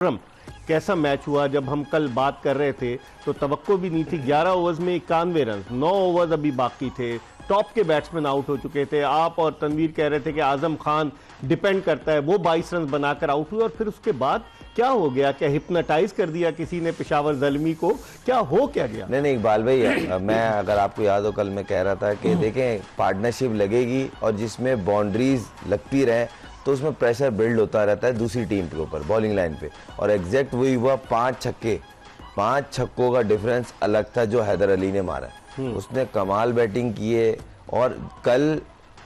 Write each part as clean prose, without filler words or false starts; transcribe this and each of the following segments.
विक्रम, कैसा मैच हुआ? जब हम कल बात कर रहे थे तो तवक्को भी नहीं थी। 11 ओवर्स में 91 रन, 9 ओवर्स अभी बाकी थे, टॉप के बैट्समैन आउट हो चुके थे। आप और तनवीर कह रहे थे कि आजम खान डिपेंड करता है, वो 22 रन बनाकर आउट हुए और फिर उसके बाद क्या हो गया? क्या हिप्नोटाइज कर दिया किसी ने पेशावर ज़ल्मी को? क्या हो क्या गया? नहीं इकबाल भाई, मैं अगर आपको याद हो कल मैं कह रहा था कि देखें पार्टनरशिप लगेगी और जिसमें बाउंड्रीज लगती रहे तो उसमें प्रेशर बिल्ड होता रहता है दूसरी टीम के ऊपर बॉलिंग लाइन पे, और एग्जैक्ट वही हुआ। 5 छक्कों का डिफरेंस अलग था जो हैदर अली ने मारा। उसने कमाल बैटिंग की है और कल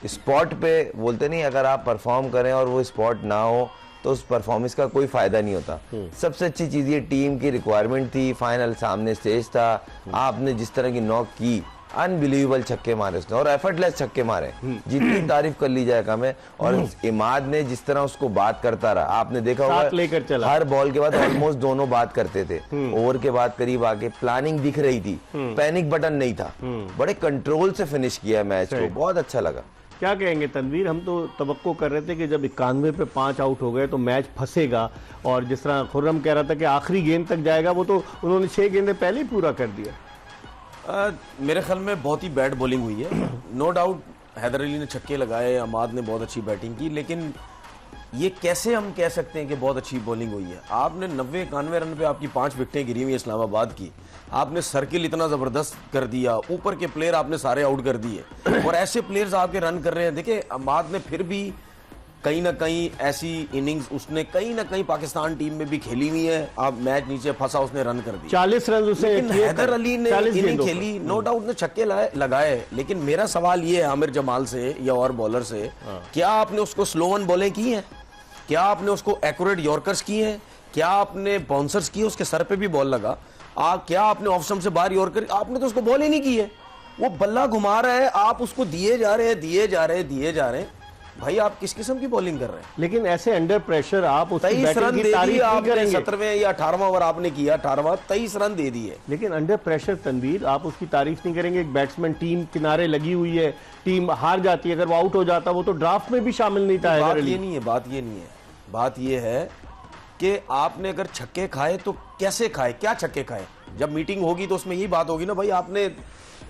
स्पॉट पे बोलते नहीं, अगर आप परफॉर्म करें और वो स्पॉट ना हो तो उस परफॉर्मेंस का कोई फायदा नहीं होता। सबसे अच्छी चीज ये टीम की रिक्वायरमेंट थी, फाइनल सामने स्टेज था, आपने जिस तरह की नॉक की, अनबिलीवेबल छक्के मारे उसने और एफर्टलेस छक्के मारे, जितनी तारीफ कर ली जाए कम है। और इमाद ने जिस तरह उसको बात करता रहा, आपने देखा होगा हर बॉल के बाद ऑलमोस्ट दोनों बात करते थे। ओवर के बाद करीब आके प्लानिंग दिख रही थी, पैनिक बटन नहीं था, बड़े कंट्रोल से फिनिश किया मैच को, बहुत अच्छा लगा। क्या कहेंगे तनवीर? हम तो तवक्को कर रहे थे कि जब 91 पे 5 आउट हो गए तो मैच फंसेगा, और जिस तरह खुर्रम कह रहा था कि आखिरी गेंद तक जाएगा, वो तो उन्होंने 6 गेंदें पहले ही पूरा कर दिया। मेरे ख्याल में बहुत ही बैड बॉलिंग हुई है। नो डाउट हैदर अली ने छक्के लगाए, अमाद ने बहुत अच्छी बैटिंग की, लेकिन ये कैसे हम कह सकते हैं कि बहुत अच्छी बॉलिंग हुई है? आपने 90-91 रन पे आपकी 5 विकेटें गिरी हुई है इस्लामाबाद की, आपने सर्किल इतना जबरदस्त कर दिया, ऊपर के प्लेयर आपने सारे आउट कर दिए और ऐसे प्लेयर्स आपके रन कर रहे हैं। देखिए अमाद ने फिर भी कहीं ना कहीं ऐसी इनिंग्स उसने कहीं ना कहीं पाकिस्तान टीम में भी खेली हुई है। आप मैच नीचे फंसा, उसने रन कर दिया 40 रन उसे। हैदर अली ने इनिंग खेली, नो डाउट ने छक्के लगाए, लेकिन मेरा सवाल ये है आमिर जमाल से या और बॉलर से, क्या आपने उसको स्लो वन बॉलें की हैं? क्या आपने उसको एक्यूरेट यॉर्कर्स किए हैं? क्या आपने बाउंसर्स किए? उसके सर पे भी बॉल लगा। क्या आपने ऑफ स्टंप से बाहर यॉर्कर? आपने तो उसको बॉल ही नहीं की है, वो बल्ला घुमा रहा है, आप उसको दिए जा रहे हैं। भाई आप किस किस्म की बॉलिंग कर रहे हैं? लेकिन ऐसे अंडर प्रेशर आप उसकी बैटिंग की तारीफ नहीं करेंगे। 17वें या 18वां ओवर आपने किया, 18वां 23 रन दे दिए, लेकिन अंडर प्रेशर तनवीर आप उसकी तारीफ नहीं करेंगे। एक बैट्समैन टीम किनारे लगी हुई है, टीम हार जाती है, अगर वो आउट हो जाता वो तो ड्राफ्ट में भी शामिल नहीं था। बात ये नहीं है, बात ये है कि आपने अगर छक्के खाए तो कैसे खाए, क्या छक्के खाए? जब मीटिंग होगी तो उसमें यही बात होगी ना, भाई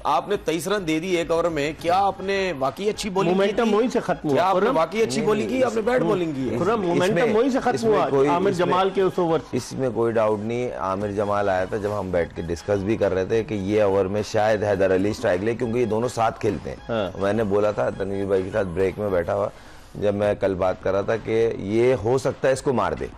आपने 23 रन दे दिए एक ओवर में, क्या आपने वाकई अच्छी बॉलिंग की? मोमेंटम वहीं से खत्म हुआ। आपने वाकई अच्छी बॉलिंग की, आपने बैड बॉलिंग की है? मोमेंटम वहीं से खत्म हुआ आमिर जमाल के उस ओवर। इसमें कोई डाउट नहीं। आमिर जमाल आया था जब हम बैठ के डिस्कस भी कर रहे थे कि ये ओवर में शायद हैदर अली स्ट्राइक ले, क्योंकि ये दोनों साथ खेलते हैं। मैंने बोला था तनवीर भाई के साथ ब्रेक में बैठा हुआ जब मैं कल बात कर रहा था कि ये हो सकता है इसको मार दे,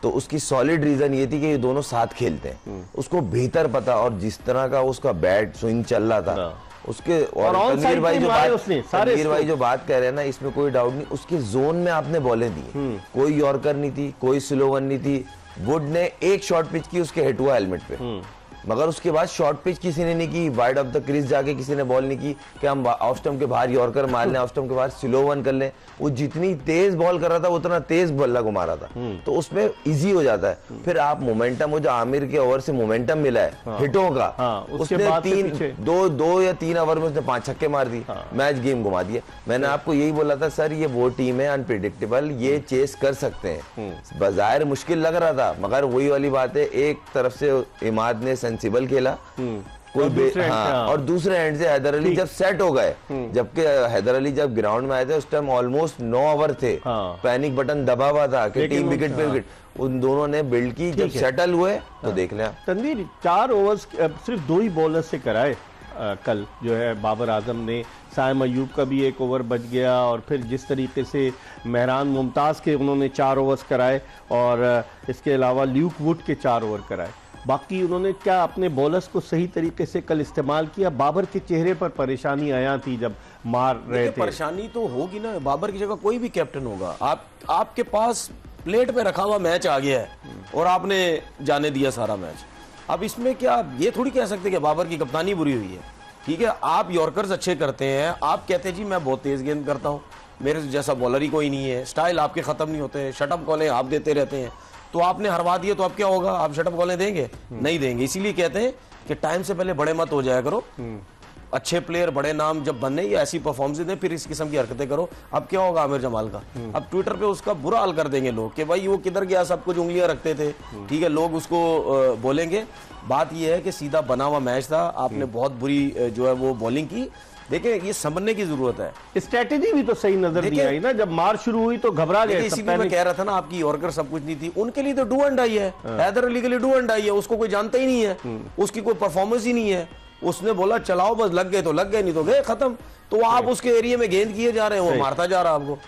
तो उसकी सॉलिड रीजन ये थी कि ये दोनों साथ खेलते हैं, उसको बेहतर पता, और जिस तरह का उसका बैट स्विंग चल रहा था उसके, और तनवीर भाई जो बात कह रहे हैं ना, इसमें कोई डाउट नहीं, उसके जोन में आपने बॉलें दी, कोई यॉर्कर नहीं थी, कोई स्लो वन नहीं थी। वुड ने एक शॉर्ट पिच की, उसके हिट हुआ हेलमेट पे, मगर उसके बाद शॉर्ट पिच किसी ने नहीं की, वाइड ऑफ द क्रीज जाके किसी ने बॉल नहीं की कि हम ऑफ स्टंप के बाहर यॉर्कर मार लें, ऑफ स्टंप के बाहर स्लो वन कर लें। वो जितनी तेज बॉल कर रहा था उतना तेज बल्ला घुमा रहा था, तो उसमें इजी हो जाता है। फिर आप मोमेंटम, वो जो आमिर के ओवर से मोमेंटम मिला है हिटों का, उसने दो या तीन ओवर में उसने 5 छक्के मार दी, मैच गेम घुमा दिया। मैंने आपको यही बोला था सर, ये वो टीम है अनप्रिडिक्टेबल, ये चेस कर सकते हैं। बाज़ाहिर मुश्किल लग रहा था, मगर वही वाली बात है, एक तरफ से इमाद ने सेंसिबल खेला, और दूसरे एंड से हैदर अली जब सेट हो गए, जबकि हैदर अली जब ग्राउंड में आए थे उस time almost 9 over the, panic button दबा हुआ था कि टीम विकेट पे विकेट, उन दोनों ने बिल्ड की, जब सेटल हुए तो देख लिया। तनवीर 4 ओवर्स सिर्फ 2 ही बॉलर से कराए कल, जो है बाबर आजम ने, साइम अयूब का भी एक ओवर बच गया, और फिर जिस तरीके से मेहरान मुमताज़ के उन्होंने 4 ओवर्स कराए, और इसके अलावा ल्यूक वुड के 4 ओवर कराए। बाकी उन्होंने क्या अपने बॉलर्स को सही तरीके से कल इस्तेमाल किया? बाबर के चेहरे पर परेशानी आया थी जब मार रहे थे। परेशानी तो होगी ना, बाबर की जगह कोई भी कैप्टन होगा, आपके पास प्लेट पे रखा हुआ मैच आ गया है और आपने जाने दिया सारा मैच। अब इसमें क्या ये थोड़ी कह सकते कि बाबर की कप्तानी बुरी हुई है? ठीक है, आप यॉर्कर्स अच्छे करते हैं, आप कहते हैं जी मैं बहुत तेज गेंद करता हूँ, मेरे जैसा बॉलर ही कोई नहीं है, स्टाइल आपके खत्म नहीं होते, शटअप कॉलें आप देते रहते हैं, तो आपने हरवा दिए तो अब क्या होगा? आप शटअप कॉलें देंगे? नहीं देंगे। इसीलिए कहते हैं कि टाइम से पहले बड़े मत हो जाया करो, अच्छे प्लेयर बड़े नाम जब बनने या ऐसी परफॉर्मेंस दें फिर इस किस्म की हरकतें करो। अब क्या होगा आमिर जमाल का, अब ट्विटर पे उसका बुरा हाल कर देंगे लोग कि भाई वो किधर गया, सब कुछ उंगलियां रखते थे, ठीक है, लोग उसको बोलेंगे। बात ये है कि सीधा बना हुआ मैच था, आपने बहुत बुरी जो है वो बॉलिंग की। देखिए ये समझने की जरूरत है, स्ट्रेटेजी भी तो सही नजर नहीं आई ना, जब मार शुरू हुई तो घबरा गए। इसी मैं कह रहा था ना, आपकी यॉर्कर सब कुछ नहीं थी, उनके लिए तो डू एंड आई है, हैदर अली के लिए डू एंड आई है, उसको कोई जानता ही नहीं है, उसकी कोई परफॉर्मेंस ही नहीं है। उसने बोला चलाओ बस, लग गए तो लग गए, नहीं तो गए, खत्म। तो आप उसके एरिया में गेंद किए जा रहे हैं, वो मारता जा रहा है आपको।